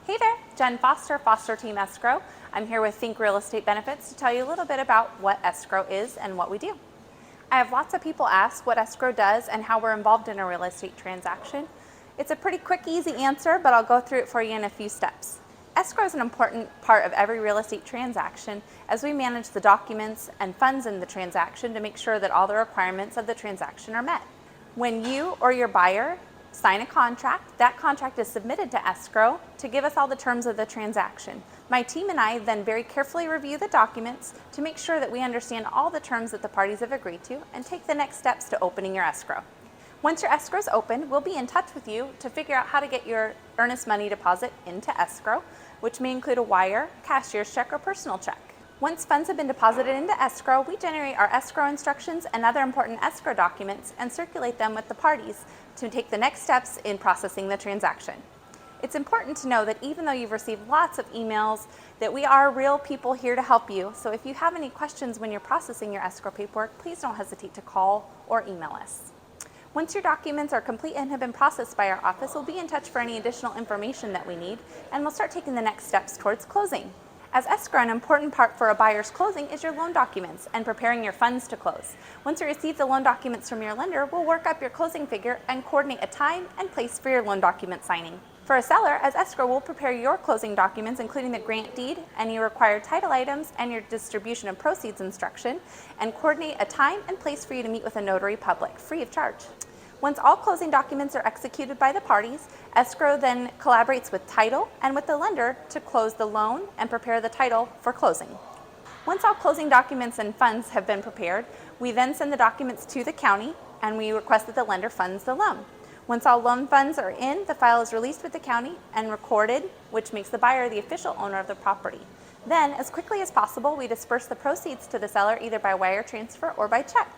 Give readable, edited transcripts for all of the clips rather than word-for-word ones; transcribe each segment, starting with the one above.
Hey there, Jen Foster, Foster Team Escrow. I'm here with Think Real Estate Benefits to tell you a little bit about what escrow is and what we do. I have lots of people ask what escrow does and how we're involved in a real estate transaction. It's a pretty quick, easy answer, but I'll go through it for you in a few steps. Escrow is an important part of every real estate transaction as we manage the documents and funds in the transaction to make sure that all the requirements of the transaction are met. When you or your buyer sign a contract, that contract is submitted to escrow to give us all the terms of the transaction. My team and I then very carefully review the documents to make sure that we understand all the terms that the parties have agreed to and take the next steps to opening your escrow. Once your escrow is open, we'll be in touch with you to figure out how to get your earnest money deposit into escrow, which may include a wire, cashier's check, or personal check. Once funds have been deposited into escrow, we generate our escrow instructions and other important escrow documents and circulate them with the parties to take the next steps in processing the transaction. It's important to know that even though you've received lots of emails, that we are real people here to help you. So if you have any questions when you're processing your escrow paperwork, please don't hesitate to call or email us. Once your documents are complete and have been processed by our office, we'll be in touch for any additional information that we need, and we'll start taking the next steps towards closing. As escrow, an important part for a buyer's closing is your loan documents and preparing your funds to close. Once you receive the loan documents from your lender, we'll work up your closing figure and coordinate a time and place for your loan document signing. For a seller, as escrow, we'll prepare your closing documents, including the grant deed, any required title items, and your distribution of proceeds instruction, and coordinate a time and place for you to meet with a notary public, free of charge. Once all closing documents are executed by the parties, escrow then collaborates with title and with the lender to close the loan and prepare the title for closing. Once all closing documents and funds have been prepared, we then send the documents to the county and we request that the lender funds the loan. Once all loan funds are in, the file is released with the county and recorded, which makes the buyer the official owner of the property. Then, as quickly as possible, we disperse the proceeds to the seller either by wire transfer or by check.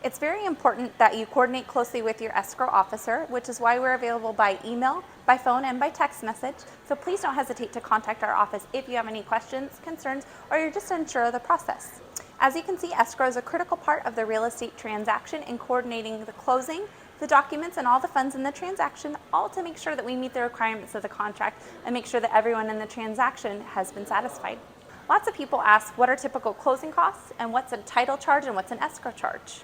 It's very important that you coordinate closely with your escrow officer, which is why we're available by email, by phone, and by text message. So please don't hesitate to contact our office if you have any questions, concerns, or you're just unsure of the process. As you can see, escrow is a critical part of the real estate transaction in coordinating the closing, the documents, and all the funds in the transaction, all to make sure that we meet the requirements of the contract and make sure that everyone in the transaction has been satisfied. Lots of people ask what are typical closing costs and what's a title charge and what's an escrow charge.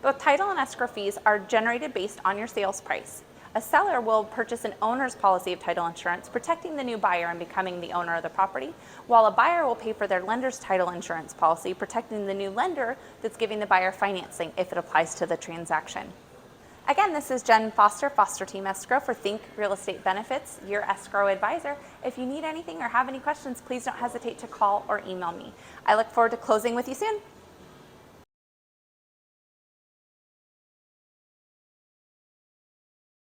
Both title and escrow fees are generated based on your sales price. A seller will purchase an owner's policy of title insurance, protecting the new buyer and becoming the owner of the property, while a buyer will pay for their lender's title insurance policy, protecting the new lender that's giving the buyer financing if it applies to the transaction. Again, this is Jen Foster, Foster Team Escrow for Think Real Estate Benefits, your escrow advisor. If you need anything or have any questions, please don't hesitate to call or email me. I look forward to closing with you soon.